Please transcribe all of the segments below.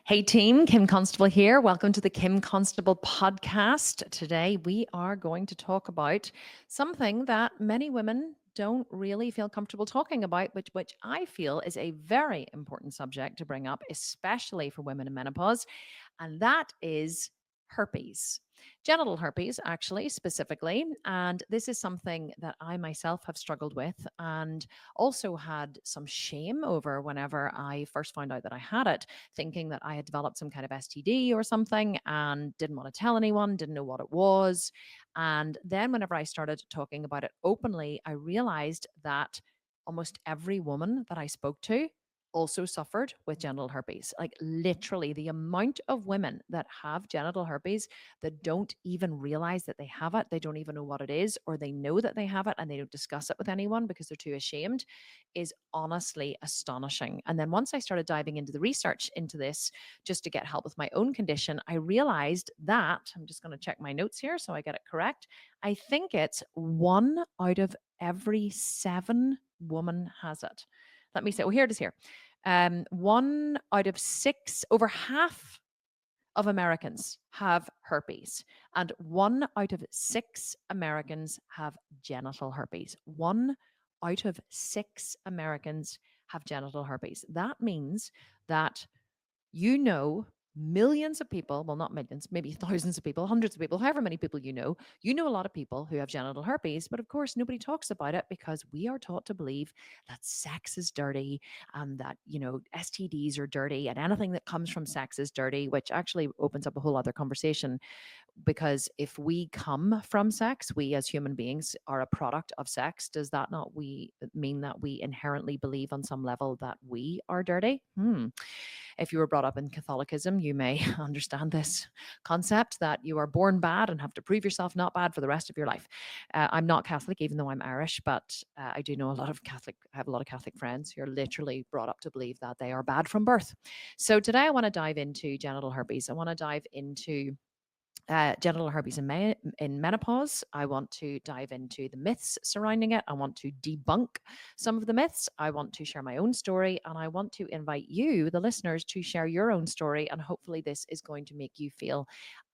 Hey team, Kim Constable here. Welcome to the Kim Constable podcast. Today we are going to talk about something that many women don't really feel comfortable talking about, which I feel is a very important subject to bring up, especially for women in menopause, and that is herpes. Genital herpes, actually, specifically. And this is something that I myself have struggled with and also had some shame over whenever I first found out that I had it, thinking that I had developed some kind of STD or something and didn't want to tell anyone, didn't know what it was. And then whenever I started talking about it openly, I realized that almost every woman that I spoke to also suffered with genital herpes. Like literally, the amount of women that have genital herpes that don't even realize that they have it, they don't even know what it is, or they know that they have it and they don't discuss it with anyone because they're too ashamed, is honestly astonishing. And then once I started diving into the research into this, just to get help with my own condition, I realized that I'm just going to check my notes here so I get it correct. I think it's 1 out of every 7 women has it. Let me say, well, here it is here. 1 out of 6, over half of Americans have herpes, and 1 out of 6 Americans have genital herpes. 1 out of 6 Americans have genital herpes. That means that millions of people, well, not millions, maybe thousands of people, hundreds of people, however many people you know a lot of people who have genital herpes, but of course nobody talks about it because we are taught to believe that sex is dirty and that, STDs are dirty and anything that comes from sex is dirty, which actually opens up a whole other conversation because if we come from sex, we as human beings are a product of sex. Does that not mean that we inherently believe on some level that we are dirty? If you were brought up in Catholicism, you may understand this concept that you are born bad and have to prove yourself not bad for the rest of your life. I'm not Catholic, even though I'm Irish, but I do know I have a lot of Catholic friends who are literally brought up to believe that they are bad from birth. So today I want to dive into genital herpes. I want to dive into genital herpes in menopause. I want to dive into the myths surrounding it. I want to debunk some of the myths. I want to share my own story, and I want to invite you, the listeners, to share your own story. And hopefully, this is going to make you feel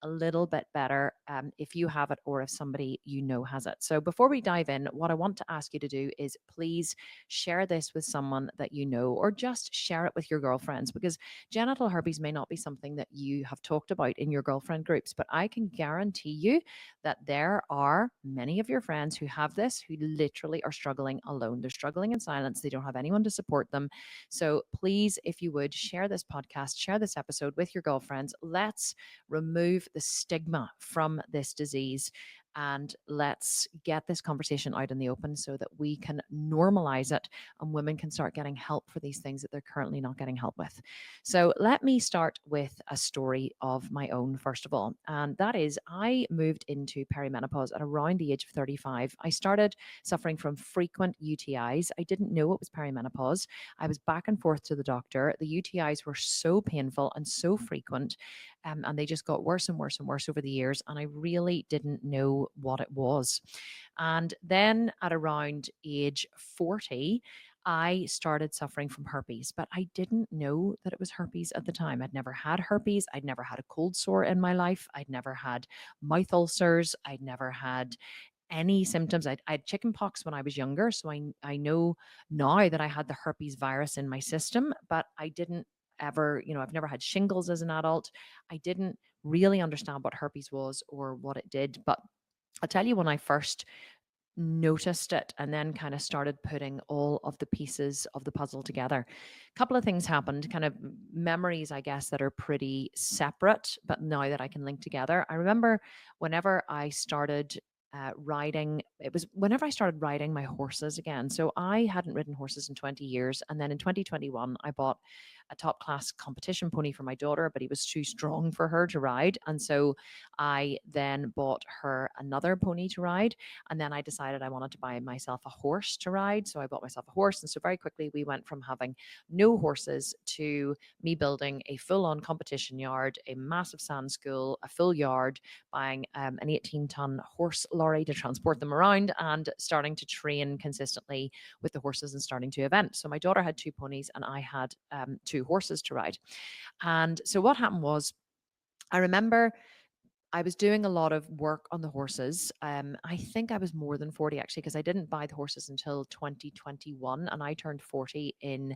a little bit better if you have it or if somebody you know has it. So, before we dive in, what I want to ask you to do is please share this with someone that you know, or just share it with your girlfriends, because genital herpes may not be something that you have talked about in your girlfriend groups, but I can guarantee you that there are many of your friends who have this who literally are struggling alone. They're struggling in silence. They don't have anyone to support them. So please, if you would, share this podcast, share this episode with your girlfriends. Let's remove the stigma from this disease and let's get this conversation out in the open so that we can normalize it and women can start getting help for these things that they're currently not getting help with. So let me start with a story of my own, first of all. And that is, I moved into perimenopause at around the age of 35. I started suffering from frequent UTIs. I didn't know it was perimenopause. I was back and forth to the doctor. The UTIs were so painful and so frequent, and they just got worse and worse and worse over the years. And I really didn't know what it was. And then at around age 40, I started suffering from herpes, but I didn't know that it was herpes at the time. I'd never had herpes. I'd never had a cold sore in my life. I'd never had mouth ulcers. I'd never had any symptoms. I had chicken pox when I was younger. So I know now that I had the herpes virus in my system, but I didn't ever, I've never had shingles as an adult. I didn't really understand what herpes was or what it did. But I'll tell you, when I first noticed it and then kind of started putting all of the pieces of the puzzle together, a couple of things happened, kind of memories, I guess, that are pretty separate, but now that I can link together. I remember whenever I started riding, it was whenever I started riding my horses again. So I hadn't ridden horses in 20 years. And then in 2021, I bought a top class competition pony for my daughter, but he was too strong for her to ride. And so I then bought her another pony to ride. And then I decided I wanted to buy myself a horse to ride. So I bought myself a horse. And so very quickly, we went from having no horses to me building a full on competition yard, a massive sand school, a full yard, buying an 18-ton horse lorry to transport them around, and starting to train consistently with the horses and starting to event. So my daughter had 2 ponies and I had 2 two horses to ride. And so what happened was, I remember I was doing a lot of work on the horses. I think I was more than 40 actually, because I didn't buy the horses until 2021, and I turned 40 in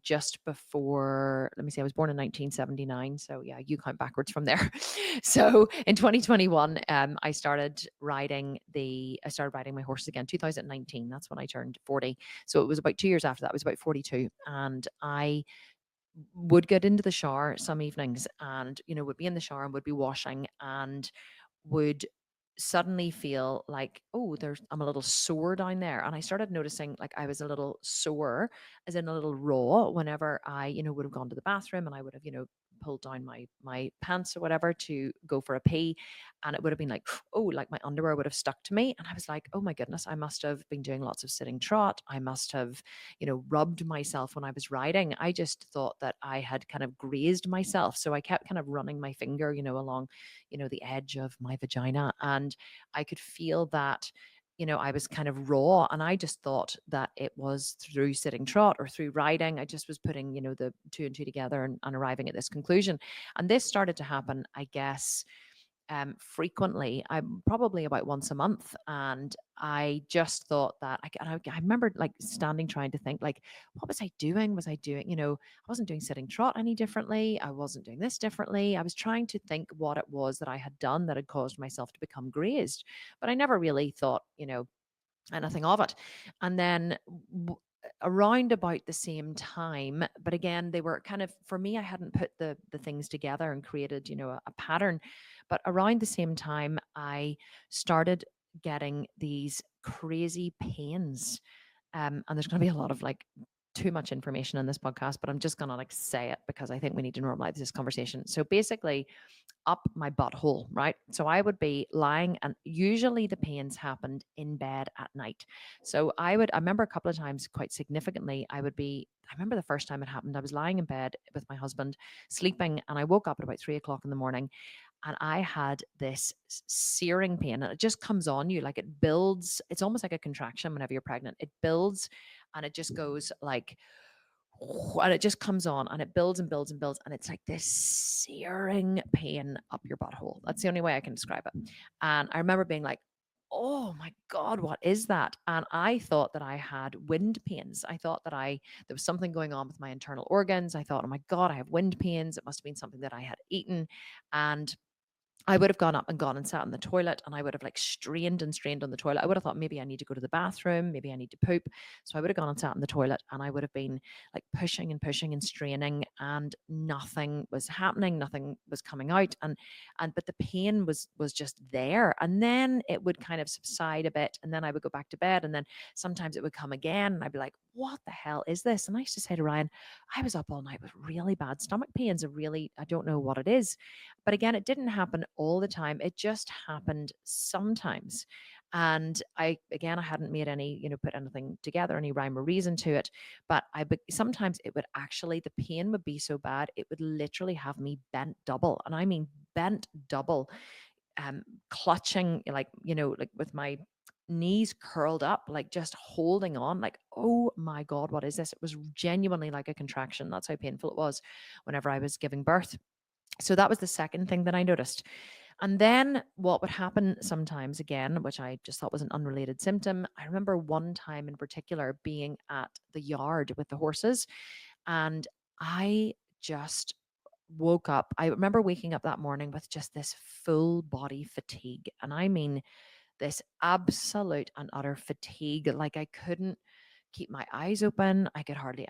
just before, let me see, I was born in 1979. So yeah, you count backwards from there. So in 2021, I started riding my horses again. 2019, that's when I turned 40. So it was about 2 years after that. I was about 42, and I would get into the shower some evenings, and would be in the shower and would be washing, and would suddenly feel like, oh, I'm a little sore down there. And I started noticing like I was a little sore, as in a little raw, whenever I would have gone to the bathroom, and I would have pulled down my pants or whatever to go for a pee, and it would have been like, oh, like my underwear would have stuck to me, and I was like, oh my goodness, I must have been doing lots of sitting trot. I must have rubbed myself when I was riding. I just thought that I had kind of grazed myself. So I kept kind of running my finger, along, the edge of my vagina. And I could feel that, I was kind of raw. And I just thought that it was through sitting trot or through riding. I just was putting, the two and two together, and arriving at this conclusion. And this started to happen, I guess, frequently. I'm probably about once a month, and I just thought that I remember like standing trying to think like, what was I doing? Was I doing, I wasn't doing sitting trot any differently. I wasn't doing this differently. I was trying to think what it was that I had done that had caused myself to become grazed, but I never really thought, anything of it. And then around about the same time, but again, they were kind of, for me, I hadn't put the things together and created, a pattern. But around the same time, I started getting these crazy pains. And there's going to be a lot of like too much information in this podcast, but I'm just going to like say it because I think we need to normalize this conversation. So basically, up my butthole, right? So I would be lying, and usually the pains happened in bed at night. So I remember a couple of times quite significantly, I remember the first time it happened, I was lying in bed with my husband sleeping, and I woke up at about 3 o'clock in the morning, and I had this searing pain, and it just comes on you, like it builds. It's almost like a contraction whenever you're pregnant. It builds, and it just goes like, and it just comes on, and it builds and builds and builds, and it's like this searing pain up your butthole. That's the only way I can describe it. And I remember being like, oh my god, what is that? And I thought that I had wind pains. I thought that there was something going on with my internal organs. I thought, oh my god, I have wind pains. It must have been something that I had eaten. And I would have gone up and gone and sat in the toilet, and I would have like strained and strained on the toilet. I would have thought maybe I need to go to the bathroom, maybe I need to poop. So I would have gone and sat in the toilet, and I would have been like pushing and pushing and straining, and nothing was happening, nothing was coming out. And but the pain was just there. And then it would kind of subside a bit, and then I would go back to bed, and then sometimes it would come again, and I'd be like, what the hell is this? And I used to say to Ryan, I was up all night with really bad stomach pains, I don't know what it is. But again, it didn't happen all the time. It just happened sometimes. And I hadn't made any, put anything together, any rhyme or reason to it. But sometimes it would actually, the pain would be so bad, it would literally have me bent double. And I mean, bent double, clutching, like, like with my knees curled up, like just holding on, like, oh my God, what is this? It was genuinely like a contraction. That's how painful it was whenever I was giving birth. So that was the second thing that I noticed. And then what would happen sometimes again, which I just thought was an unrelated symptom. I remember one time in particular being at the yard with the horses, and I just woke up. I remember waking up that morning with just this full body fatigue. And I mean, this absolute and utter fatigue. Like I couldn't keep my eyes open. I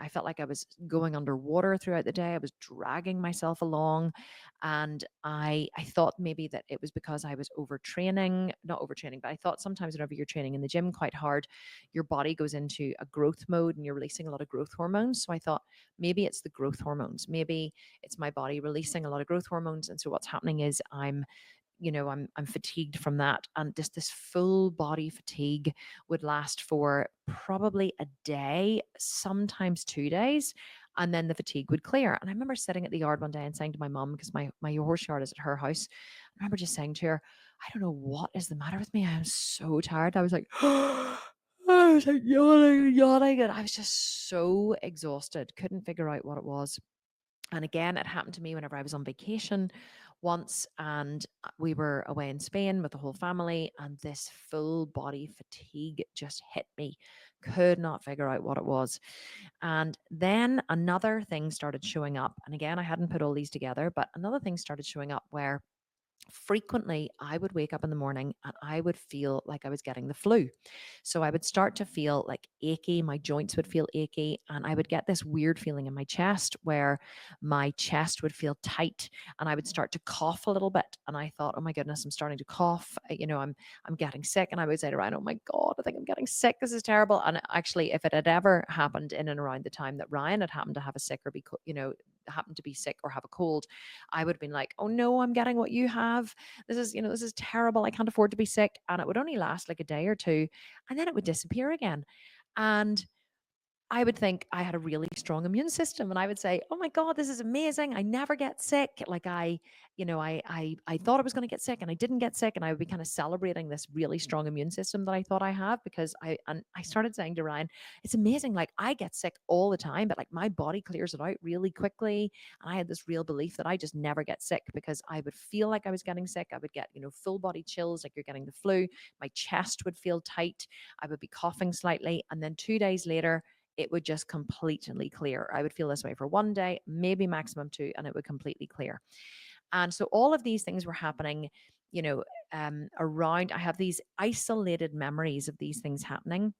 felt like I was going underwater throughout the day. I was dragging myself along. And I thought maybe that it was because I was overtraining, not overtraining, but I thought sometimes whenever you're training in the gym quite hard, your body goes into a growth mode and you're releasing a lot of growth hormones. So I thought maybe it's the growth hormones. Maybe it's my body releasing a lot of growth hormones. And so what's happening is I'm fatigued from that. And just this full body fatigue would last for probably a day, sometimes 2 days. And then the fatigue would clear. And I remember sitting at the yard one day and saying to my mom, because my horse yard is at her house, I remember just saying to her, I don't know what is the matter with me. I am so tired. I was like, I was like yawning and yawning, and I was just so exhausted, couldn't figure out what it was. And again, it happened to me whenever I was on vacation once, and we were away in Spain with the whole family, and this full body fatigue just hit me. Could not figure out what it was. And then another thing started showing up. And again, I hadn't put all these together, but another thing started showing up where frequently I would wake up in the morning and I would feel like I was getting the flu. So I would start to feel like achy, my joints would feel achy, and I would get this weird feeling in my chest where my chest would feel tight and I would start to cough a little bit. And I thought, oh my goodness, I'm starting to cough. I'm getting sick. And I would say to Ryan, oh my God, I think I'm getting sick. This is terrible. And actually, if it had ever happened in and around the time that Ryan had happened to have a sick or happened to be sick or have a cold, I would have been like, oh no, I'm getting what you have. This is terrible. I can't afford to be sick. And it would only last like a day or two, and then it would disappear again. And I would think I had a really strong immune system, and I would say, "Oh my God, this is amazing! I never get sick." Like I thought I was going to get sick, and I didn't get sick, and I would be kind of celebrating this really strong immune system that I thought I have because I started saying to Ryan, "It's amazing! Like I get sick all the time, but like my body clears it out really quickly." And I had this real belief that I just never get sick because I would feel like I was getting sick. I would get full body chills, like you're getting the flu. My chest would feel tight. I would be coughing slightly, and then 2 days later it would just completely clear. I would feel this way for 1 day, maybe maximum two, and it would completely clear. And so all of these things were happening, you know, around. I have these isolated memories of these things happening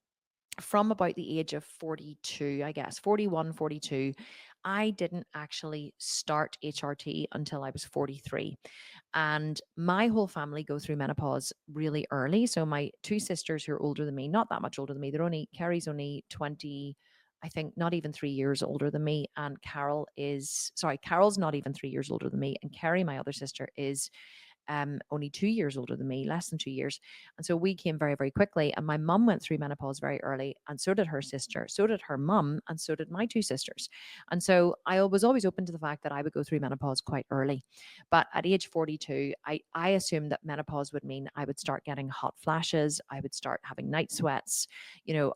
from about the age of 42, I guess, 41, 42. I didn't actually start HRT until I was 43. And my whole family go through menopause really early. So my two sisters who are older than me, not that much older than me, Carrie's only 20, I think not even 3 years older than me. And Carol's not even 3 years older than me. And Carrie, my other sister, is only 2 years older than me, less than 2 years. And so we came very, very quickly. And my mum went through menopause very early, and so did her sister, so did her mum, and so did my two sisters. And so I was always open to the fact that I would go through menopause quite early. But at age 42, I assumed that menopause would mean I would start getting hot flashes, I would start having night sweats,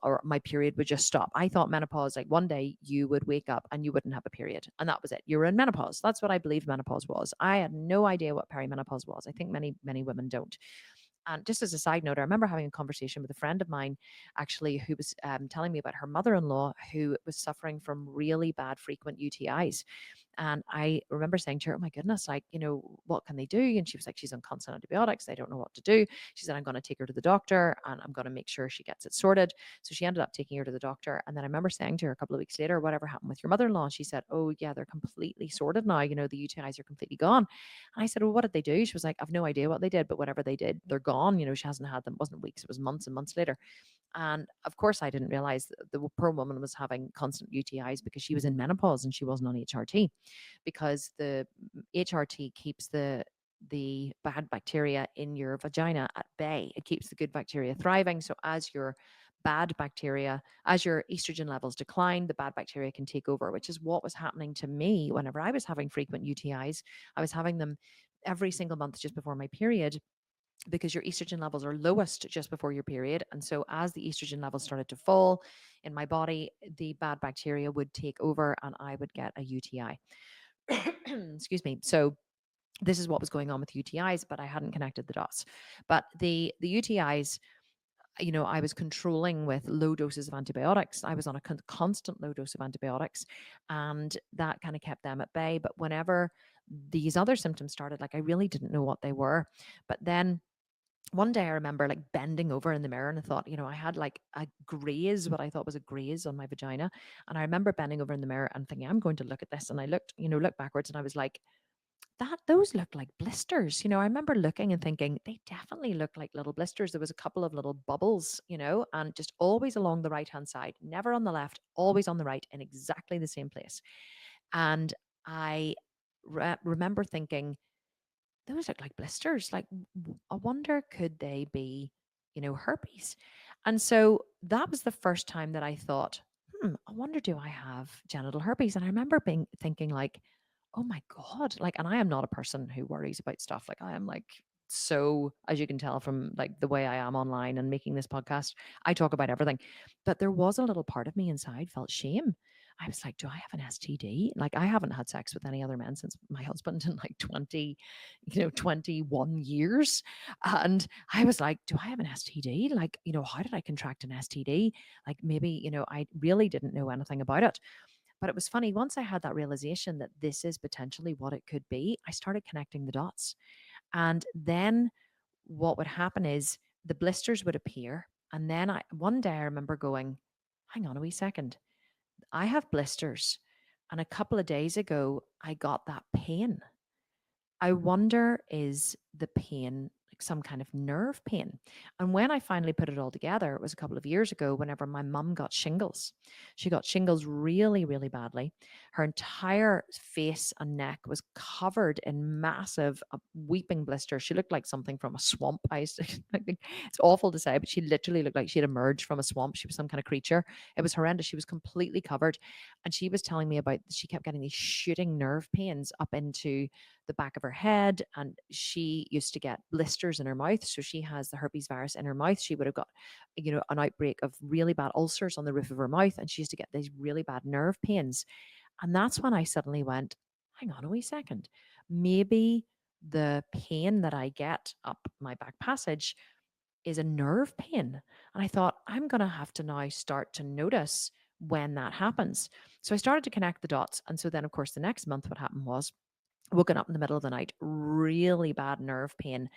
or my period would just stop. I thought menopause, like one day you would wake up and you wouldn't have a period, and that was it. You were in menopause. That's what I believed menopause was. I had no idea what perimenopause was. I think many, many women don't. And just as a side note, I remember having a conversation with a friend of mine, actually, who was telling me about her mother-in-law who was suffering from really bad frequent UTIs. And I remember saying to her, oh my goodness, like, what can they do? And she was like, she's on constant antibiotics. They don't know what to do. She said, I'm going to take her to the doctor and I'm going to make sure she gets it sorted. So she ended up taking her to the doctor. And then I remember saying to her a couple of weeks later, whatever happened with your mother-in-law? And she said, oh yeah, they're completely sorted now. The UTIs are completely gone. And I said, well, what did they do? She was like, I've no idea what they did, but whatever they did, they're gone. She hasn't had them. It wasn't weeks, it was months and months later. And of course, I didn't realize that the poor woman was having constant UTIs because she was in menopause and she wasn't on HRT, because the HRT keeps the bad bacteria in your vagina at bay. It keeps the good bacteria thriving. So as your estrogen levels decline, the bad bacteria can take over, which is what was happening to me whenever I was having frequent UTIs. I was having them every single month just before my period, because your estrogen levels are lowest just before your period. And so as the estrogen levels started to fall in my body, the bad bacteria would take over and I would get a UTI. Excuse me. So this is what was going on with UTIs, but I hadn't connected the dots. But the UTIs, I was controlling with low doses of antibiotics. I was on a constant low dose of antibiotics, and that kind of kept them at bay. But whenever these other symptoms started, like I really didn't know what they were. But then one day I remember like bending over in the mirror and I thought, I had like a graze, what I thought was a graze on my vagina. And I remember bending over in the mirror and thinking, I'm going to look at this. And I looked backwards and I was like, those look like blisters. I remember looking and thinking they definitely look like little blisters. There was a couple of little bubbles, and just always along the right hand side, never on the left, always on the right in exactly the same place. And I remember thinking, those look like blisters. Like, I wonder, could they be, herpes? And so that was the first time that I thought, I wonder, do I have genital herpes? And I remember thinking like, oh my God, like, and I am not a person who worries about stuff. Like, I am like so, as you can tell from like the way I am online and making this podcast, I talk about everything. But there was a little part of me inside felt shame. I was like, do I have an STD? Like, I haven't had sex with any other men since my husband in like 20, 21 years. And I was like, do I have an STD? Like, how did I contract an STD? Like, maybe, I really didn't know anything about it. But it was funny, once I had that realization that this is potentially what it could be, I started connecting the dots. And then what would happen is the blisters would appear. And then one day I remember going, hang on a wee second, I have blisters. And a couple of days ago, I got that pain. I wonder, is the pain like some kind of nerve pain? And when I finally put it all together, it was a couple of years ago whenever my mum got shingles. She got shingles really, really badly. Her entire face and neck was covered in massive weeping blisters. She looked like something from a swamp. It's awful to say, but she literally looked like she had emerged from a swamp. She was some kind of creature. It was horrendous. She was completely covered. And she was telling me about, she kept getting these shooting nerve pains up into the back of her head, and she used to get blisters in her mouth. So she has the herpes virus in her mouth. She would have got an outbreak of really bad ulcers on the roof of her mouth, and she used to get these really bad nerve pains. And that's when I suddenly went, hang on a wee second, maybe the pain that I get up my back passage is a nerve pain. And I thought, I'm going to have to now start to notice when that happens. So I started to connect the dots. And so then, of course, the next month, what happened was woken up in the middle of the night, really bad nerve pain.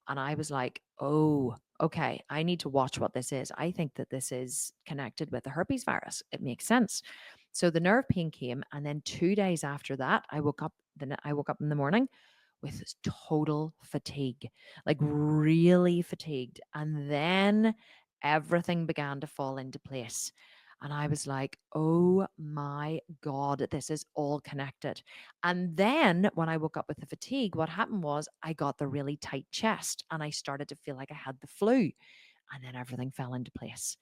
And I was like, oh, okay, I need to watch what this is. I think that this is connected with the herpes virus. It makes sense. So the nerve pain came. And then 2 days after that, I woke up in the morning with this total fatigue, like really fatigued. And then everything began to fall into place. And I was like, oh my God, this is all connected. And then when I woke up with the fatigue, what happened was I got the really tight chest and I started to feel like I had the flu. And then everything fell into place.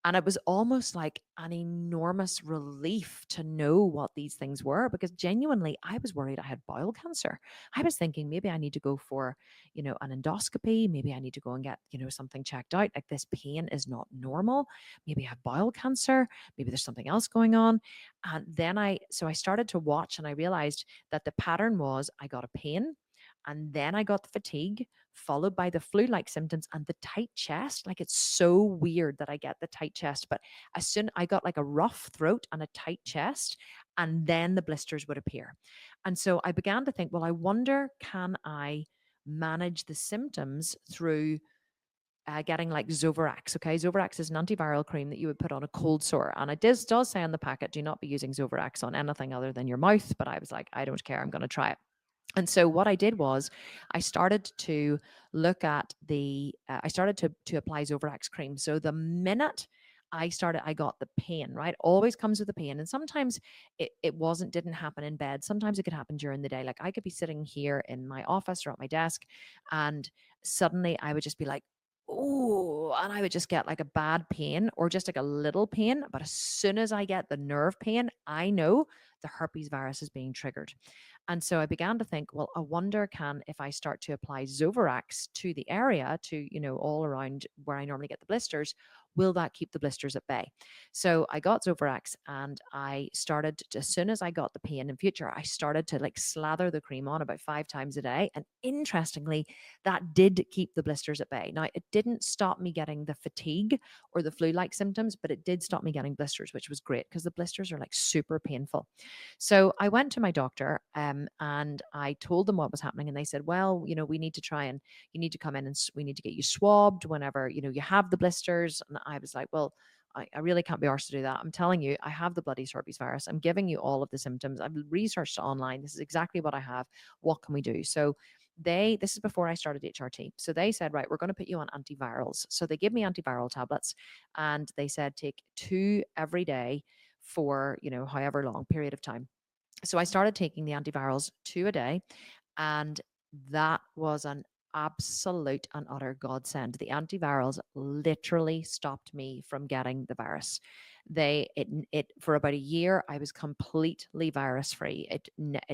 And it was almost like an enormous relief to know what these things were, because genuinely I was worried I had bowel cancer. I was thinking maybe I need to go for, an endoscopy. Maybe I need to go and get, something checked out. Like, this pain is not normal. Maybe I have bowel cancer. Maybe there's something else going on. And then so I started to watch and I realized that the pattern was I got a pain and then I got the fatigue, followed by the flu like symptoms and the tight chest. Like, it's so weird that I get the tight chest, but as soon I got like a rough throat and a tight chest, and then the blisters would appear. And so I began to think, well, I wonder, can I manage the symptoms through getting like Zovirax? Okay, Zovirax is an antiviral cream that you would put on a cold sore, and it does say on the packet, do not be using Zovirax on anything other than your mouth. But I was like, I don't care, I'm going to try it. And so what I did was I started to look at I started to apply Zovirax cream. So the minute I got the pain, right? Always comes with the pain. And sometimes didn't happen in bed. Sometimes it could happen during the day. Like, I could be sitting here in my office or at my desk, and suddenly I would just be like, oh, and I would just get like a bad pain or just like a little pain. But as soon as I get the nerve pain, I know the herpes virus is being triggered. And so I began to think, well, I wonder, can, if I start to apply Zovirax to the area, to, all around where I normally get the blisters, will that keep the blisters at bay? So I got Zovirax and I started, as soon as I got the pain in future, I started to like slather the cream on about 5 times a day. And interestingly, that did keep the blisters at bay. Now, it didn't stop me getting the fatigue or the flu-like symptoms, but it did stop me getting blisters, which was great because the blisters are like super painful. So I went to my doctor and I told them what was happening. And they said, well, we need to try and you need to come in and we need to get you swabbed whenever, you have the blisters. And I was like, well, I really can't be arsed to do that. I'm telling you, I have the bloody herpes virus. I'm giving you all of the symptoms. I've researched online. This is exactly what I have. What can we do? So this is before I started HRT. So they said, right, we're going to put you on antivirals. So they give me antiviral tablets and they said, take 2 every day for, however long period of time. So I started taking the antivirals 2 a day, and that was an absolute and utter godsend. The antivirals literally stopped me from getting the virus. It for about a year I was completely virus free. It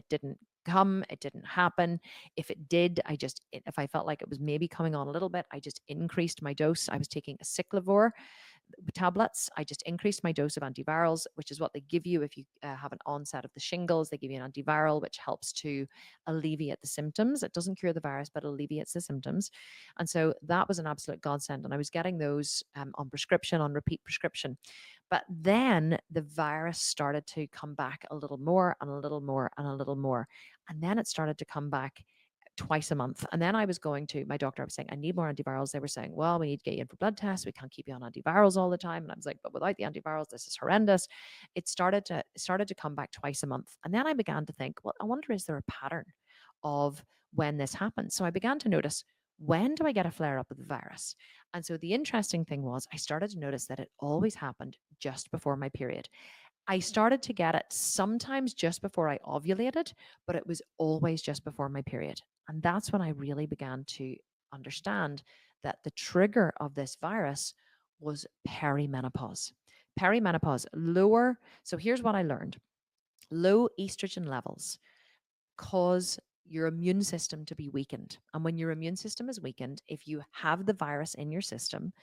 didn't come, it didn't happen. If it did, if I felt like it was maybe coming on a little bit, I just increased my dose. I was taking a cyclovore tablets. I just increased my dose of antivirals, which is what they give you if you have an onset of the shingles. They give you an antiviral, which helps to alleviate the symptoms. It doesn't cure the virus, but alleviates the symptoms. And so that was an absolute godsend. And I was getting those on prescription, on repeat prescription. But then the virus started to come back a little more and a little more and a little more. And then it started to come back twice a month. And then I was going to my doctor, I was saying, I need more antivirals. They were saying, well, we need to get you in for blood tests. We can't keep you on antivirals all the time. And I was like, but without the antivirals, this is horrendous. It started to come back twice a month. And then I began to think, well, I wonder, is there a pattern of when this happens? So I began to notice, when do I get a flare up of the virus? And so the interesting thing was, I started to notice that it always happened just before my period. I started to get it sometimes just before I ovulated, but it was always just before my period. And that's when I really began to understand that the trigger of this virus was perimenopause. Perimenopause, lower. So here's what I learned: low estrogen levels cause your immune system to be weakened. And when your immune system is weakened, if you have the virus in your system,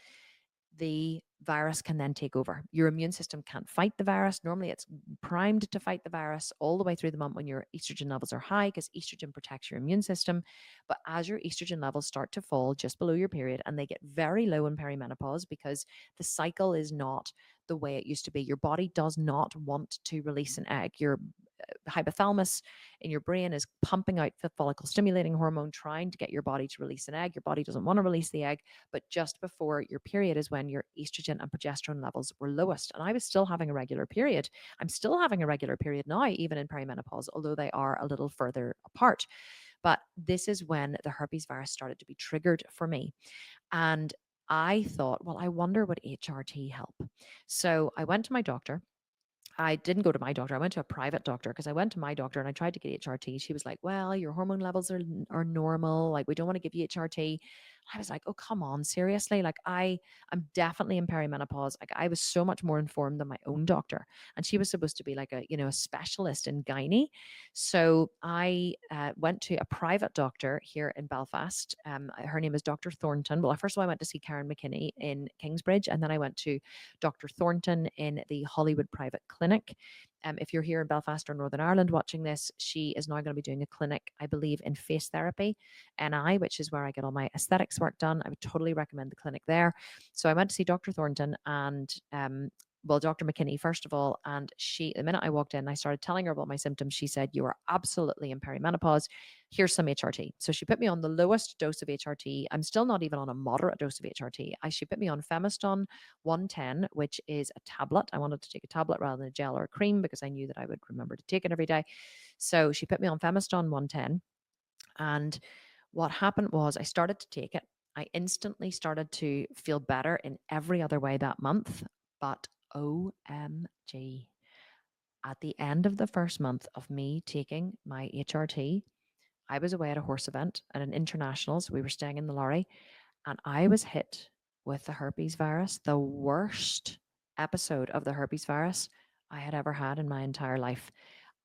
the virus can then take over. Your immune system can't fight the virus. Normally, it's primed to fight the virus all the way through the month when your estrogen levels are high, because estrogen protects your immune system. But as your estrogen levels start to fall just below your period, and they get very low in perimenopause because the cycle is not the way it used to be, your body does not want to release an egg. Your hypothalamus in your brain is pumping out the follicle stimulating hormone, trying to get your body to release an egg. Your body doesn't want to release the egg, but just before your period is when your estrogen and progesterone levels were lowest. And I was still having a regular period. I'm still having a regular period now, even in perimenopause, although they are a little further apart. But this is when the herpes virus started to be triggered for me. And I thought, well, I wonder, would HRT help? So I went to my doctor. I didn't go to my doctor. I went to a private doctor, because I went to my doctor and I tried to get HRT. She was like, "Well, your hormone levels are normal. Like, we don't want to give you HRT." I was like, "Oh, come on, seriously? Like, I'm definitely in perimenopause." Like, I was so much more informed than my own doctor, and she was supposed to be like a specialist in gynae. So I went to a private doctor here in Belfast. Her name is Dr. Thornton. Well, first of all, I went to see Karen McKinney in Kingsbridge, and then I went to Dr. Thornton in the Hollywood Private Clinic. If you're here in Belfast or Northern Ireland watching this, she is now going to be doing a clinic, I believe, in face therapy, NI, which is where I get all my aesthetics work done. I would totally recommend the clinic there. So I went to see Dr. Thornton and well, Dr. McKinney, first of all, and the minute I walked in, I started telling her about my symptoms. She said, "You are absolutely in perimenopause. Here's some HRT." So she put me on the lowest dose of HRT. I'm still not even on a moderate dose of HRT. She put me on Femiston 110, which is a tablet. I wanted to take a tablet rather than a gel or a cream, because I knew that I would remember to take it every day. So she put me on Femiston 110. And what happened was, I started to take it. I instantly started to feel better in every other way that month. But OMG, at the end of the first month of me taking my HRT, I was away at a horse event at an internationals. We were staying in the lorry, and I was hit with the herpes virus, the worst episode of the herpes virus I had ever had in my entire life.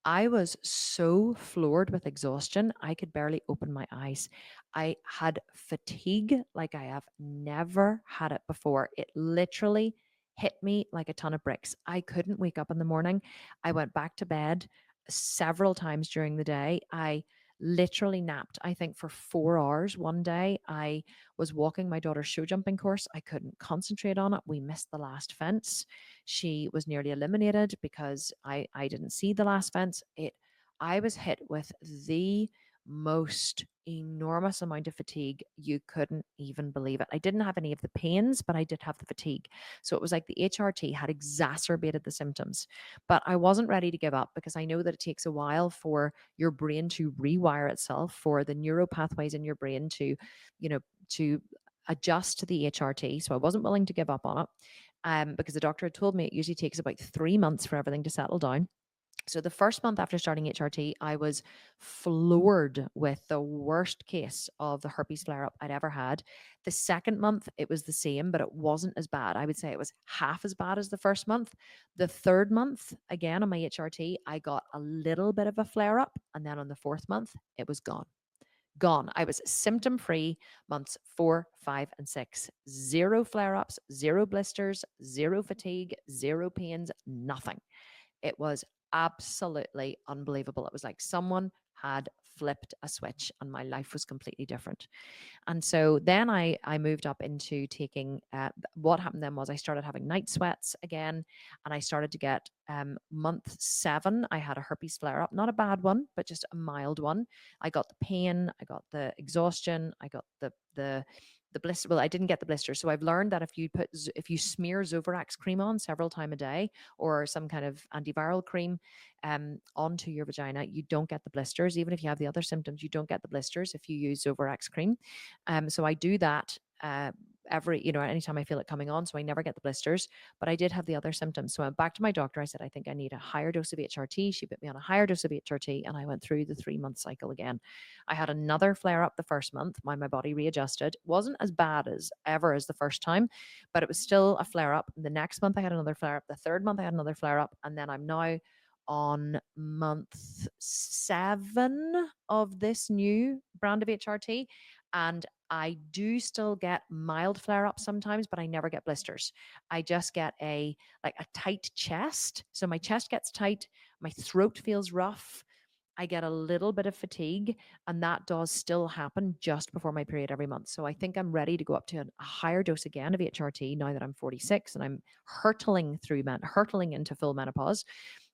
I was so floored with exhaustion, I could barely open my eyes. I had fatigue like I have never had it before. It literally hit me like a ton of bricks. I couldn't wake up in the morning. I went back to bed several times during the day. I literally napped, I think, for 4 hours one day. I was walking my daughter's show jumping course. I couldn't concentrate on it. We missed the last fence. She was nearly eliminated because I didn't see the last fence. I was hit with the most enormous amount of fatigue. You couldn't even believe it. I didn't have any of the pains, but I did have the fatigue. So it was like the HRT had exacerbated the symptoms. But I wasn't ready to give up, because I know that it takes a while for your brain to rewire itself, for the neural pathways in your brain to adjust to the HRT. So I wasn't willing to give up on it, because the doctor had told me it usually takes about 3 months for everything to settle down. So the first month after starting HRT, I was floored with the worst case of the herpes flare up I'd ever had. The second month, it was the same, but it wasn't as bad. I would say it was half as bad as the first month. The third month, again on my HRT, I got a little bit of a flare up. And then on the fourth month, it was gone. Gone. I was symptom free months 4, 5, and 6. Zero flare ups, zero blisters, zero fatigue, zero pains, nothing. It was absolutely unbelievable. It was like someone had flipped a switch and my life was completely different. And so then I moved up into taking, what happened then was I started having night sweats again, and I started to get, month 7, I had a herpes flare up, not a bad one, but just a mild one. I got the pain, I got the exhaustion, I got the blister. Well, I didn't get the blister. So I've learned that if you smear Zovirax cream on several times a day, or some kind of antiviral cream, onto your vagina, you don't get the blisters. Even if you have the other symptoms, you don't get the blisters if you use Zovirax cream. So I do that, every, anytime I feel it coming on. So I never get the blisters, but I did have the other symptoms. So I went back to my doctor. I said, I think I need a higher dose of HRT. She put me on a higher dose of HRT, and I went through the 3 month cycle again. I had another flare up the first month when my body readjusted. Wasn't as bad as ever as the first time, but it was still a flare up. The next month I had another flare up. The third month I had another flare up. And then I'm now on month 7 of this new brand of HRT. And I do still get mild flare ups sometimes, but I never get blisters. I just get a tight chest. So my chest gets tight, my throat feels rough. I get a little bit of fatigue, and that does still happen just before my period every month. So I think I'm ready to go up to a higher dose again of HRT now that I'm 46 and I'm hurtling into full menopause.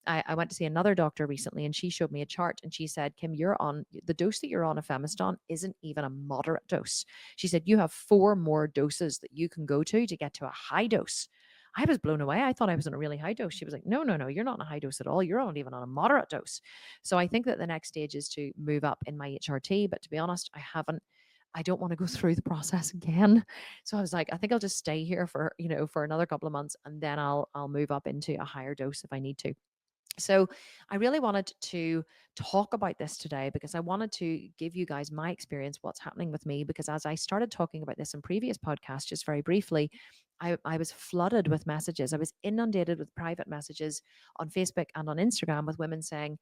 I went to see another doctor recently, and she showed me a chart, and she said, Kim, you're on the dose that you're on of Femiston isn't even a moderate dose. She said, you have 4 more doses that you can go to get to a high dose. I was blown away. I thought I was on a really high dose. She was like, no, no, no, you're not on a high dose at all. You're not even on a moderate dose. So I think that the next stage is to move up in my HRT. But to be honest, I don't want to go through the process again. So I was like, I think I'll just stay here for another couple of months, and then I'll move up into a higher dose if I need to. So, I really wanted to talk about this today because I wanted to give you guys my experience, what's happening with me. Because as I started talking about this in previous podcasts, just very briefly, I was flooded with messages. I was inundated with private messages on Facebook and on Instagram with women saying,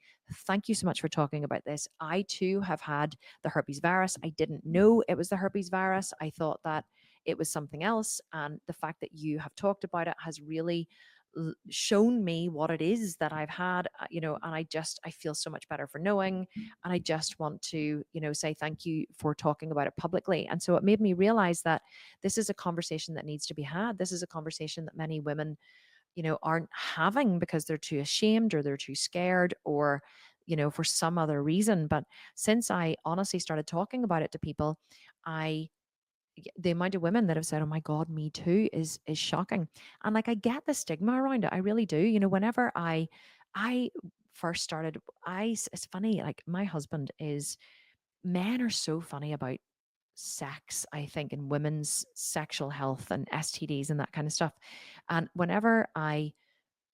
thank you so much for talking about this. I too have had the herpes virus. I didn't know it was the herpes virus. I thought that it was something else. And the fact that you have talked about it has really shown me what it is that I've had, and I feel so much better for knowing. And I just want to, say thank you for talking about it publicly. And so it made me realize that this is a conversation that needs to be had. This is a conversation that many women, aren't having because they're too ashamed or they're too scared or, for some other reason. But since I honestly started talking about it to people, I the amount of women that have said, "Oh my God, me too," is shocking. And like I get the stigma around it. I really do. Whenever I first started, it's funny, like my husband is men are so funny about sex, I think, and women's sexual health and STDs and that kind of stuff. And whenever I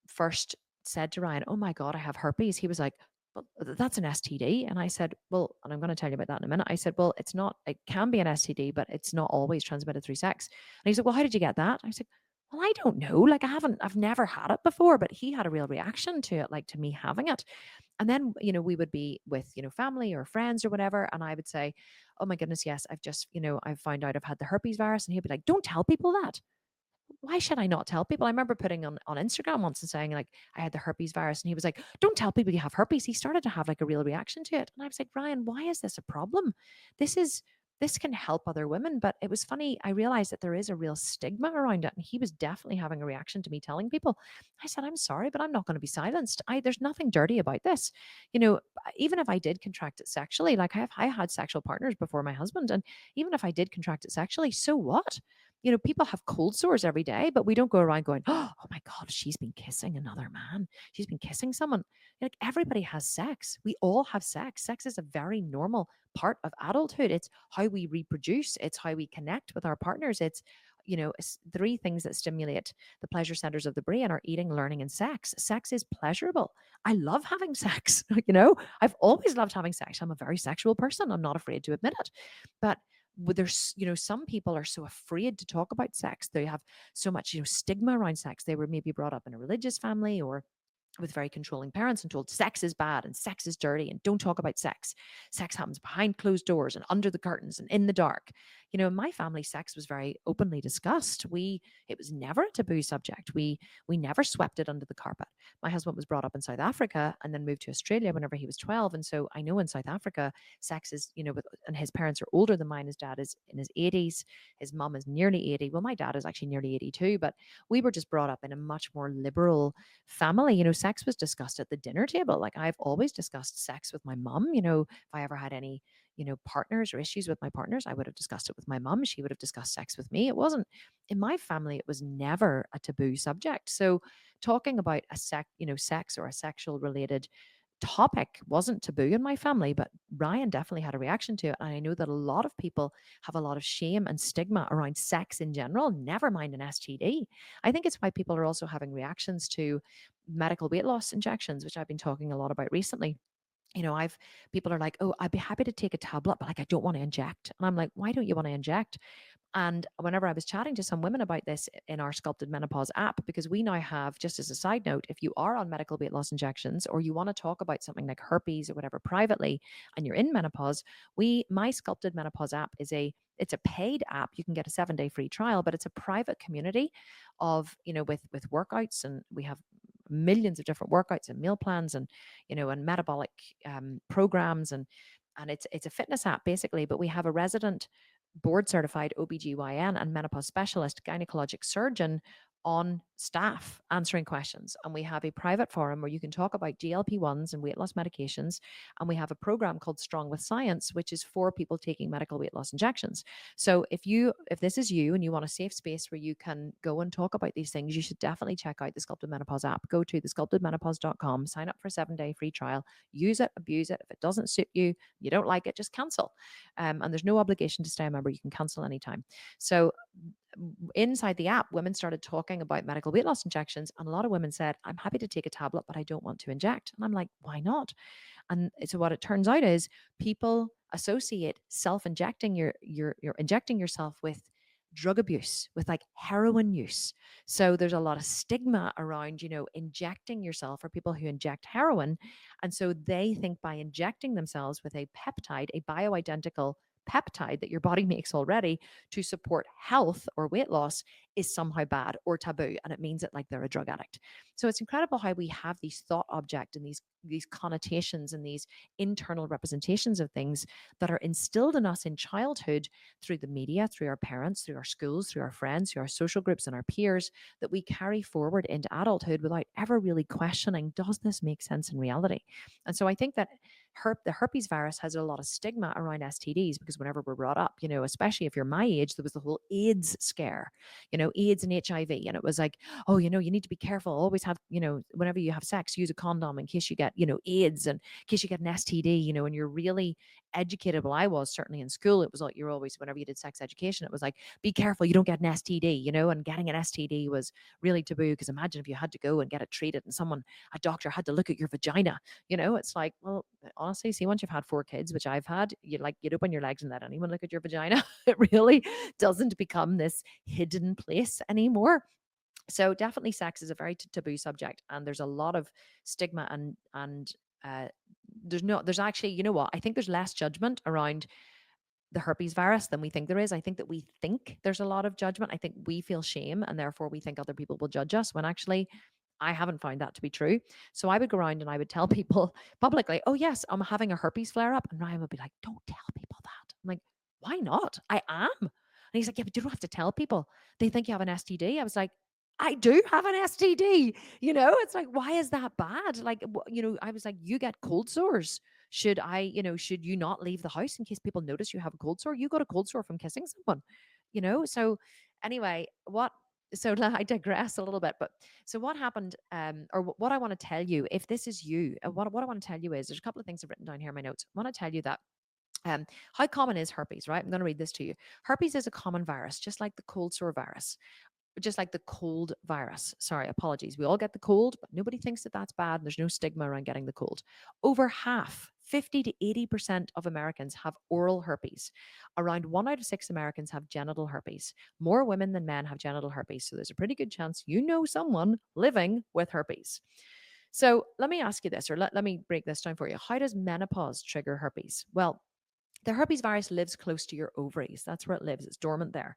first said to Ryan, "Oh my God, I have herpes," he was like, "Well, that's an STD." And I said, "Well," and I'm going to tell you about that in a minute. I said, "Well, it's not, it can be an STD, but it's not always transmitted through sex." And he said, "Well, how did you get that?" I said, "Well, I don't know. Like, I've never had it before," but he had a real reaction to it, like to me having it. And then, we would be with, family or friends or whatever. And I would say, "Oh my goodness, yes, I've found out I've had the herpes virus." And he'd be like, "Don't tell people that." Why should I not tell people? I remember putting on Instagram once and saying like I had the herpes virus, and he was like, "Don't tell people you have herpes." He started to have like a real reaction to it, and I was like, "Ryan, why is this a problem? This is this can help other women." But it was funny. I realized that there is a real stigma around it, and he was definitely having a reaction to me telling people. I said, "I'm sorry, but I'm not going to be silenced. There's nothing dirty about this. You know, even if I did contract it sexually, like I had sexual partners before my husband, and even if I did contract it sexually, so what?" People have cold sores every day, but we don't go around going, "Oh my God, she's been kissing another man. She's been kissing someone." Like everybody has sex. We all have sex. Sex is a very normal part of adulthood. It's how we reproduce. It's how we connect with our partners. three things that stimulate the pleasure centers of the brain are eating, learning, and sex. Sex is pleasurable. I love having sex. I've always loved having sex. I'm a very sexual person. I'm not afraid to admit it. But there's, some people are so afraid to talk about sex. They have so much, stigma around sex. They were maybe brought up in a religious family or with very controlling parents and told sex is bad and sex is dirty and don't talk about sex. Sex happens behind closed doors and under the curtains and in the dark. In my family, sex was very openly discussed. It was never a taboo subject. We never swept it under the carpet. My husband was brought up in South Africa and then moved to Australia whenever he was 12. And so I know in South Africa, sex is, and his parents are older than mine. His dad is in his 80s. His mum is nearly 80. Well, my dad is actually nearly 82, but we were just brought up in a much more liberal family. Sex was discussed at the dinner table. Like I've always discussed sex with my mum. If I ever had any, partners or issues with my partners, I would have discussed it with my mum. She would have discussed sex with me. It wasn't in my family, it was never a taboo subject. So talking about sex or a sexual related topic wasn't taboo in my family, but Ryan definitely had a reaction to it. And I know that a lot of people have a lot of shame and stigma around sex in general, never mind an STD. I think it's why people are also having reactions to medical weight loss injections, which I've been talking a lot about recently. I've people are like, oh, I'd be happy to take a tablet, but like I don't want to inject. And I'm like, why don't you want to inject? And whenever I was chatting to some women about this in our Sculpted Menopause app, because we now have, just as a side note, if you are on medical weight loss injections or you want to talk about something like herpes or whatever privately and you're in menopause, my Sculpted Menopause app it's a paid app. You can get a 7-day free trial, but it's a private community of, with workouts, and we have millions of different workouts and meal plans and, and metabolic programs, and it's a fitness app basically, but we have a resident board certified OBGYN and menopause specialist gynecologic surgeon on staff answering questions. And we have a private forum where you can talk about GLP-1s and weight loss medications. And we have a program called Strong with Science, which is for people taking medical weight loss injections. So if this is you and you want a safe space where you can go and talk about these things, you should definitely check out the Sculpted Menopause app. Go to thesculptedmenopause.com, sign up for a 7-day free trial, use it, abuse it. If it doesn't suit you, you don't like it, just cancel. And there's no obligation to stay a member. You can cancel anytime. So inside the app, women started talking about medical weight loss injections, and a lot of women said, I'm happy to take a tablet, but I don't want to inject. And I'm like, why not? And so what it turns out is people associate self-injecting you're injecting yourself with drug abuse, with like heroin use. So there's a lot of stigma around, injecting yourself, for people who inject heroin. And so they think by injecting themselves with a peptide, a bioidentical peptide that your body makes already to support health or weight loss, is somehow bad or taboo, and it means that like they're a drug addict. So it's incredible how we have these thought object and these connotations and these internal representations of things that are instilled in us in childhood through the media, through our parents, through our schools, through our friends, through our social groups and our peers, that we carry forward into adulthood without ever really questioning, does this make sense in reality? And so I think that the herpes virus has a lot of stigma around STDs, because whenever we're brought up, especially if you're my age, there was the whole AIDS scare, AIDS and HIV. And it was like, oh, you need to be careful. Always have, whenever you have sex, use a condom in case you get, AIDS, and in case you get an STD, and you're really educated. Well, I was certainly in school. It was like, you're always, whenever you did sex education, it was like, be careful, you don't get an STD, and getting an STD was really taboo, because imagine if you had to go and get it treated and a doctor had to look at your vagina. It's like, well, honestly, see, once you've had 4 kids, which I've had, you'd open your legs and let anyone look at your vagina. It really doesn't become this hidden place anymore. So definitely sex is a very taboo subject, and there's a lot of stigma, and there's actually, what, I think there's less judgment around the herpes virus than we think there is. I think that we think there's a lot of judgment. I think we feel shame, and therefore we think other people will judge us, when actually I haven't found that to be true. So I would go around and I would tell people publicly, oh yes, I'm having a herpes flare up. And Ryan would be like, don't tell people that. I'm like, why not? I am. And he's like, yeah, but you don't have to tell people. They think you have an STD. I was like, I do have an STD. It's like, why is that bad? Like, I was like, you get cold sores. Should you not leave the house in case people notice you have a cold sore? You got a cold sore from kissing someone, So anyway, so I digress a little bit, but so what happened, or what I want to tell you, if this is you, what I want to tell you is, there's a couple of things I've written down here in my notes. I want to tell you that How common is herpes, right? I'm going to read this to you. Herpes is a common virus, just like the cold virus. Sorry, apologies. We all get the cold, but nobody thinks that that's bad. And there's no stigma around getting the cold. Over half, 50 to 80% of Americans have oral herpes. Around 1 out of 6 Americans have genital herpes. More women than men have genital herpes. So there's a pretty good chance you know someone living with herpes. So let me ask you this, or let me break this down for you. How does menopause trigger herpes? Well, the herpes virus lives close to your ovaries. That's where it lives. It's dormant there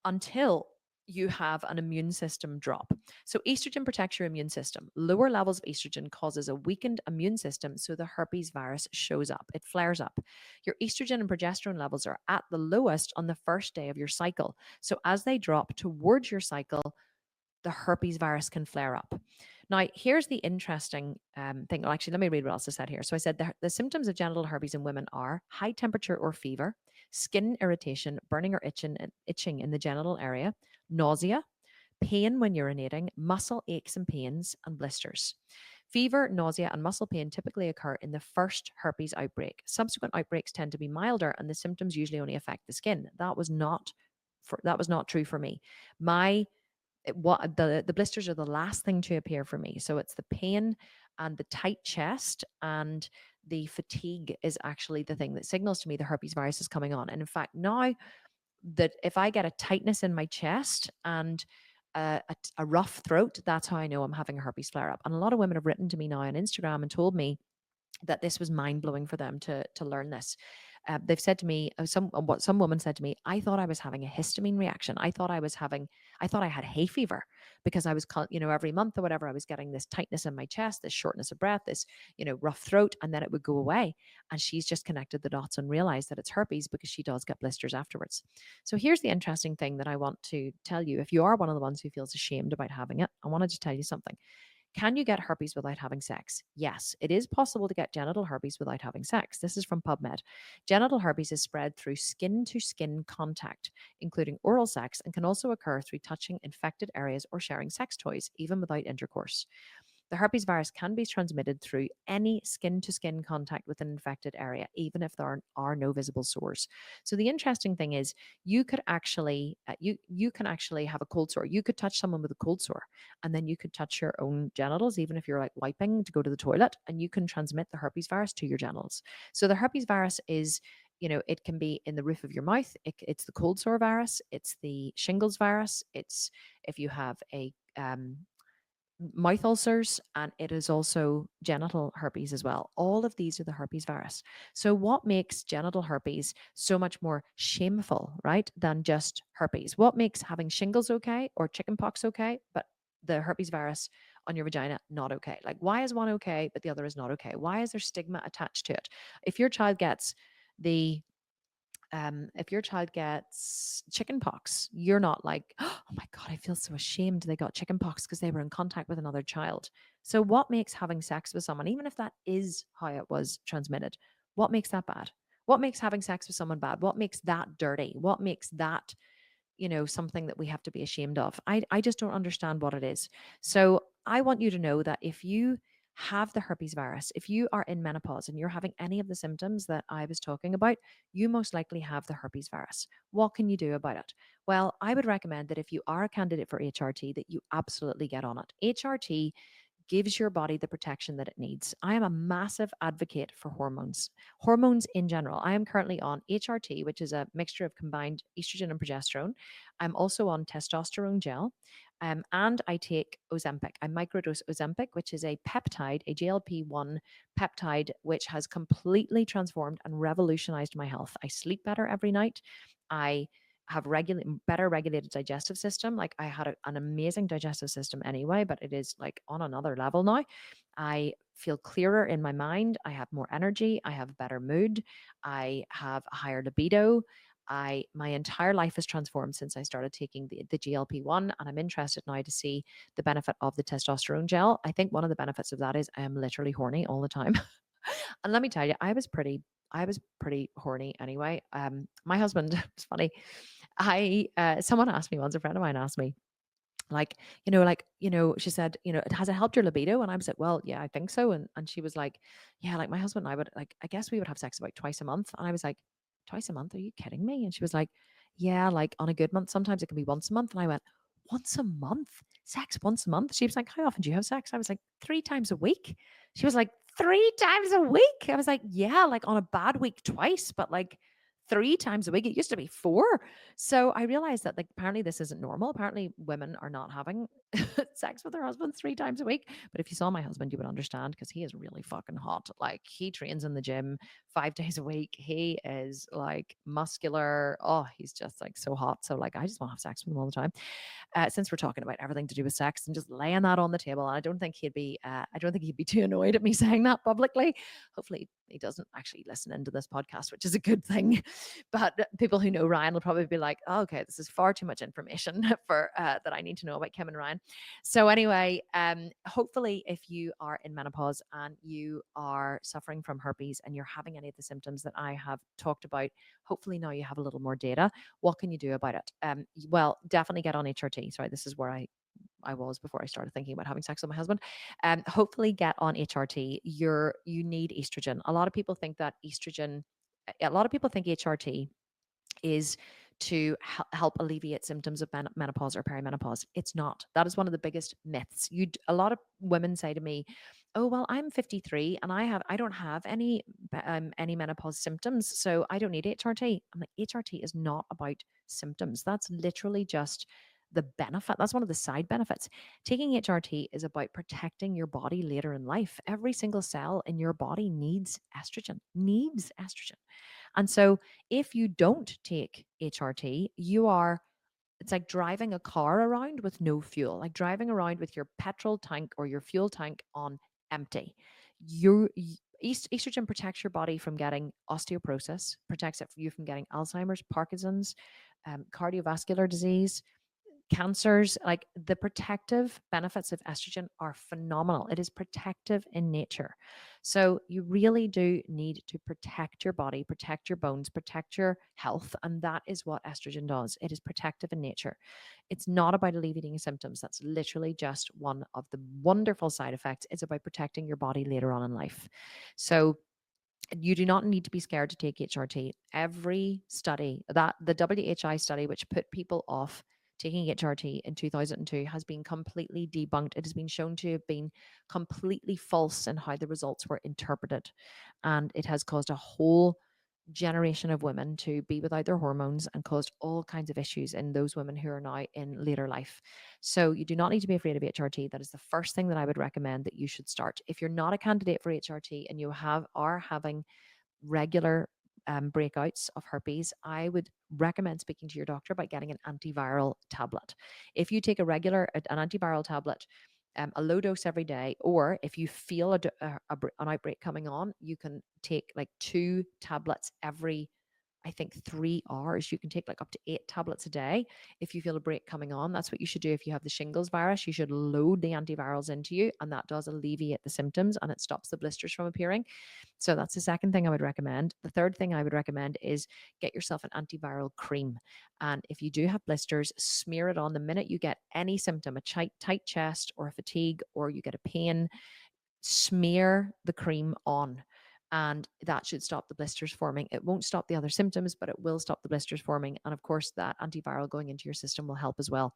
until you have an immune system drop. So estrogen protects your immune system. Lower levels of estrogen causes a weakened immune system, so the herpes virus shows up. It flares up. Your estrogen and progesterone levels are at the lowest on the first day of your cycle. So as they drop towards your cycle, the herpes virus can flare up. Now, here's the interesting thing. Well, actually, let me read what else I said here. So I said the symptoms of genital herpes in women are high temperature or fever, skin irritation, burning or itching in the genital area, nausea, pain when urinating, muscle aches and pains, and blisters. Fever, nausea, and muscle pain typically occur in the first herpes outbreak. Subsequent outbreaks tend to be milder, and the symptoms usually only affect the skin. That was not true for me. My what the blisters are the last thing to appear for me. So it's the pain and the tight chest and the fatigue is actually the thing that signals to me the herpes virus is coming on. And in fact, now that if I get a tightness in my chest and a rough throat, that's how I know I'm having a herpes flare up. And a lot of women have written to me now on Instagram and told me that this was mind blowing for them to learn this. They've said to me, what some woman said to me, I thought I was having a histamine reaction. I thought I had hay fever because I was, every month or whatever, I was getting this tightness in my chest, this shortness of breath, this, rough throat, and then it would go away. And she's just connected the dots and realized that it's herpes because she does get blisters afterwards. So here's the interesting thing that I want to tell you. If you are one of the ones who feels ashamed about having it, I wanted to tell you something. Can you get herpes without having sex? Yes, it is possible to get genital herpes without having sex. This is from PubMed. Genital herpes is spread through skin to skin contact, including oral sex, and can also occur through touching infected areas or sharing sex toys, even without intercourse. The herpes virus can be transmitted through any skin to skin contact with an infected area, even if there are no visible sores. So the interesting thing is, you can actually have a cold sore. You could touch someone with a cold sore, and then you could touch your own genitals, even if you're like wiping to go to the toilet, and you can transmit the herpes virus to your genitals. So the herpes virus is, it can be in the roof of your mouth. It's the cold sore virus. It's the shingles virus. It's if you have a mouth ulcers, and it is also genital herpes as well. All of these are the herpes virus. So, what makes genital herpes so much more shameful, right, than just herpes? What makes having shingles okay or chickenpox okay, but the herpes virus on your vagina not okay? Like, why is one okay, but the other is not okay? Why is there stigma attached to it? If your child gets the if your child gets chickenpox, you're not like, oh my God, I feel so ashamed they got chickenpox because they were in contact with another child. So, what makes having sex with someone, even if that is how it was transmitted, what makes that bad? What makes having sex with someone bad? What makes that dirty? What makes that something that we have to be ashamed of? I just don't understand what it is. So I want you to know that if you have the herpes virus, if you are in menopause and you're having any of the symptoms that I was talking about, you most likely have the herpes virus. What can you do about it? Well, I would recommend that if you are a candidate for HRT, that you absolutely get on it. HRT gives your body the protection that it needs. I am a massive advocate for hormones in general. I am currently on HRT, which is a mixture of combined estrogen and progesterone. I'm also on testosterone gel. And I take Ozempic. I microdose Ozempic, which is a peptide, a GLP-1 peptide, which has completely transformed and revolutionized my health. I sleep better every night. I have better regulated digestive system. Like I had an amazing digestive system anyway, but it is like on another level now. I feel clearer in my mind. I have more energy. I have better mood. I have a higher libido. My entire life has transformed since I started taking the GLP-1, and I'm interested now to see the benefit of the testosterone gel. I think one of the benefits of that is I am literally horny all the time. And let me tell you, I was pretty horny anyway. My husband, it's funny. Someone asked me once, a friend of mine asked me, like, she said, has it helped your libido? And I was like, well, yeah, I think so. And she was like, yeah, like my husband and I would, like, I guess we would have sex about twice a month. And I was like, twice a month? Are you kidding me? And she was like, yeah, like on a good month, sometimes it can be once a month. And I went, once a month? Sex once a month? She was like, how often do you have sex? I was like, 3 times a week. She was like, 3 times a week? I was like, yeah, like on a bad week, twice, but like 3 times a week. It used to be four. So I realized that, like, apparently this isn't normal. Apparently women are not having sex with their husbands 3 times a week. But if you saw my husband, you would understand, because he is really fucking hot. Like, he trains in the gym 5 days a week. He is like muscular. Oh, he's just like so hot. So like I just want to have sex with him all the time. Since we're talking about everything to do with sex, and just laying that on the table, and I don't think he'd be too annoyed at me saying that publicly. Hopefully he doesn't actually listen into this podcast, which is a good thing. But people who know Ryan will probably be like, oh, okay, this is far too much information for that I need to know about Kim and Ryan. So anyway, hopefully if you are in menopause and you are suffering from herpes and you're having any of the symptoms that I have talked about, hopefully now you have a little more data. What can you do about it? Well, definitely get on HRT. Sorry, this is where I was before I started thinking about having sex with my husband. Hopefully get on HRT. You need estrogen. A lot of people think that estrogen. A lot of people think HRT is to help alleviate symptoms of menopause or perimenopause. It's not. That is one of the biggest myths. A lot of women say to me, "Oh, well, I'm 53 and I don't have any menopause symptoms, so I don't need HRT." I'm like, HRT is not about symptoms. That's literally just the benefit. That's one of the side benefits. Taking HRT is about protecting your body later in life. Every single cell in your body needs estrogen. Needs estrogen. And so if you don't take HRT, it's like driving a car around with no fuel, like driving around with your petrol tank or your fuel tank on empty. Estrogen protects your body from getting osteoporosis, protects you from getting Alzheimer's, Parkinson's, cardiovascular disease, cancers. Like, the protective benefits of estrogen are phenomenal. It is protective in nature. So you really do need to protect your body, protect your bones, protect your health. And that is what estrogen does. It is protective in nature. It's not about alleviating symptoms. That's literally just one of the wonderful side effects. It's about protecting your body later on in life. So you do not need to be scared to take HRT. Every study, that the WHI study, which put people off taking HRT in 2002, has been completely debunked. It has been shown to have been completely false in how the results were interpreted. And it has caused a whole generation of women to be without their hormones and caused all kinds of issues in those women who are now in later life. So you do not need to be afraid of HRT. That is the first thing that I would recommend that you should start. If you're not a candidate for HRT and you are having regular breakouts of herpes, I would recommend speaking to your doctor about getting an antiviral tablet. If you take an antiviral tablet, a low dose every day, or if you feel an outbreak coming on, you can take like 2 tablets every, I think, 3 hours. You can take like up to 8 tablets a day if you feel a break coming on. That's what you should do if you have the shingles virus. You should load the antivirals into you, and that does alleviate the symptoms and it stops the blisters from appearing. So that's the second thing I would recommend. The third thing I would recommend is get yourself an antiviral cream. And if you do have blisters, smear it on the minute you get any symptom, a tight chest or a fatigue, or you get a pain, smear the cream on, and that should stop the blisters forming. It won't stop the other symptoms, but it will stop the blisters forming. And of course, that antiviral going into your system will help as well.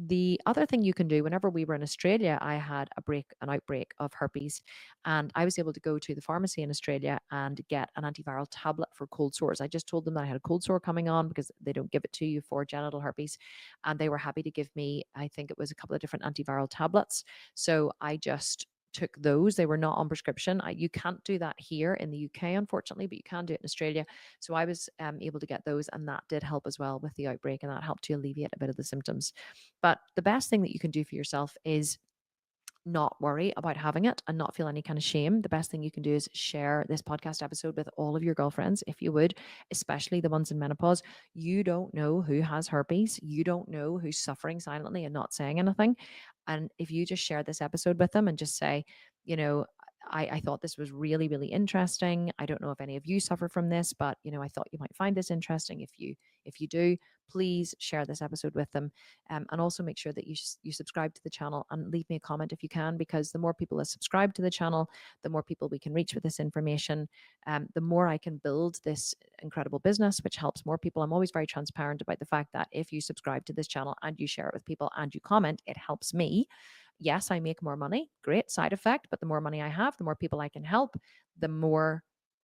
The other thing you can do, whenever we were in Australia, I had an outbreak of herpes, and I was able to go to the pharmacy in Australia and get an antiviral tablet for cold sores. I just told them that I had a cold sore coming on, because they don't give it to you for genital herpes. And they were happy to give me, I think it was a couple of different antiviral tablets. So I just took those. They were not on prescription. You can't do that here in the UK, unfortunately, but you can do it in Australia. So I was able to get those, and that did help as well with the outbreak, and that helped to alleviate a bit of the symptoms. But the best thing that you can do for yourself is not worry about having it and not feel any kind of shame. The best thing you can do is share this podcast episode with all of your girlfriends, if you would, especially the ones in menopause. You don't know who has herpes. You don't know who's suffering silently and not saying anything. And if you just share this episode with them and just say, you know, I thought this was really, really interesting. I don't know if any of you suffer from this, but I thought you might find this interesting. If you do, please share this episode with them, and also make sure that you subscribe to the channel and leave me a comment if you can, because the more people that subscribe to the channel, the more people we can reach with this information. The more I can build this incredible business, which helps more people. I'm always very transparent about the fact that if you subscribe to this channel and you share it with people and you comment, it helps me. Yes, I make more money. Great side effect. But the more money I have, the more people I can help, the more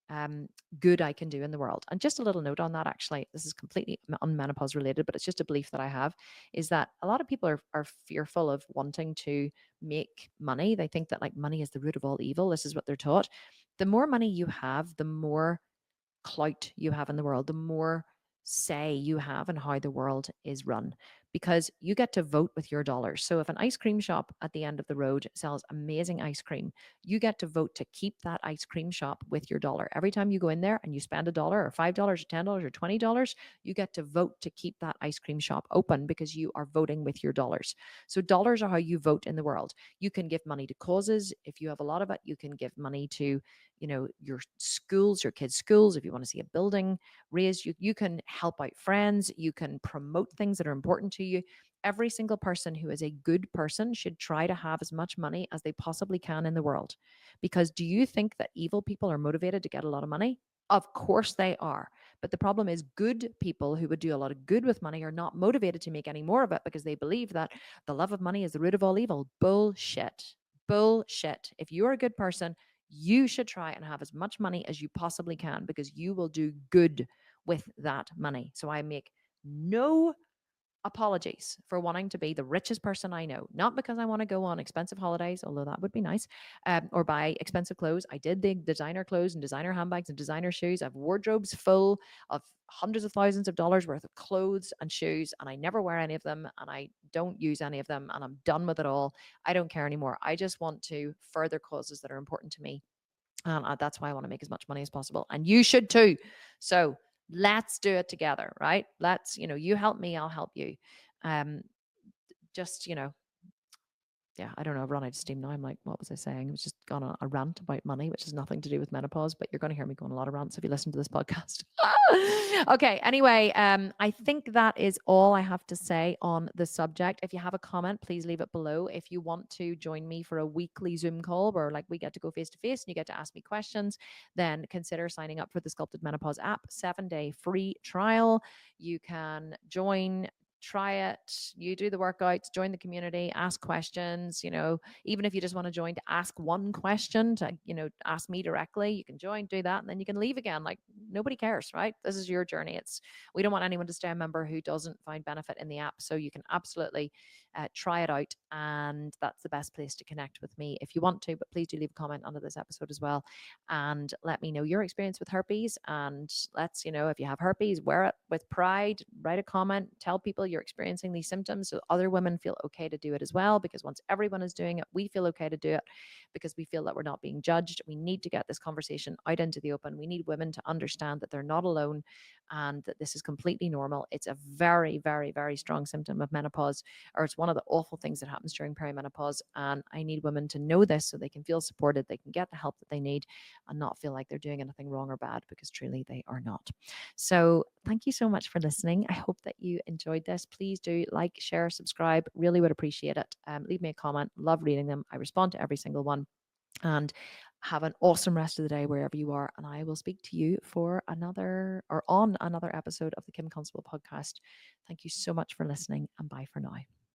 um, good I can do in the world. And just a little note on that, actually, this is completely unmenopause related, but it's just a belief that I have, is that a lot of people are fearful of wanting to make money. They think that like money is the root of all evil. This is what they're taught. The more money you have, the more clout you have in the world, the more say you have in how the world is run, because you get to vote with your dollars. So if an ice cream shop at the end of the road sells amazing ice cream, you get to vote to keep that ice cream shop with your dollar. Every time you go in there and you spend $1 or $5 or $10 or $20, you get to vote to keep that ice cream shop open because you are voting with your dollars. So dollars are how you vote in the world. You can give money to causes. If you have a lot of it, you can give money to your schools, your kids' schools. If you want to see a building raised, you can help out friends, you can promote things that are important to you. Every single person who is a good person should try to have as much money as they possibly can in the world. Because do you think that evil people are motivated to get a lot of money? Of course they are. But the problem is, good people who would do a lot of good with money are not motivated to make any more of it because they believe that the love of money is the root of all evil. Bullshit. Bullshit. If you're a good person, you should try and have as much money as you possibly can, because you will do good with that money. So I make no apologies for wanting to be the richest person I know. Not because I want to go on expensive holidays, although that would be nice, or buy expensive clothes. I did the designer clothes and designer handbags and designer shoes. I have wardrobes full of hundreds of thousands of dollars worth of clothes and shoes, and I never wear any of them, and I don't use any of them, and I'm done with it all. I don't care anymore. I just want to further causes that are important to me, and that's why I want to make as much money as possible. And you should too. So let's do it together, right? You help me, I'll help you. Um, just, yeah, I don't know. I've run out of steam now. I'm like, what was I saying? I was just gone on a rant about money, which has nothing to do with menopause, but you're going to hear me go on a lot of rants if you listen to this podcast. Okay. Anyway, I think that is all I have to say on the subject. If you have a comment, please leave it below. If you want to join me for a weekly Zoom call where like we get to go face to face and you get to ask me questions, then consider signing up for the Sculpted Menopause app, 7-day free trial. You can join, try it, you do the workouts, join the community, ask questions. Even if you just want to join to ask one question, to ask me directly, you can join, do that, and then you can leave again. Like, nobody cares, right? This is your journey. We don't want anyone to stay a member who doesn't find benefit in the app. So you can absolutely try it out, and that's the best place to connect with me if you want to. But please do leave a comment under this episode as well, and let me know your experience with herpes. And if you have herpes, wear it with pride. Write a comment, tell people you're experiencing these symptoms so other women feel okay to do it as well. Because once everyone is doing it, we feel okay to do it, because we feel that we're not being judged. We need to get this conversation out into the open. We need women to understand that they're not alone and that this is completely normal. It's a very, very, very strong symptom of menopause, or it's one of the awful things that happens during perimenopause. And I need women to know this so they can feel supported, they can get the help that they need, and not feel like they're doing anything wrong or bad, because truly they are not. So thank you so much for listening. I hope that you enjoyed this. Please do like, share, subscribe. Really would appreciate it. Leave me a comment. Love reading them. I respond to every single one. And have an awesome rest of the day wherever you are. And I will speak to you for on another episode of the Kim Constable podcast. Thank you so much for listening, and bye for now.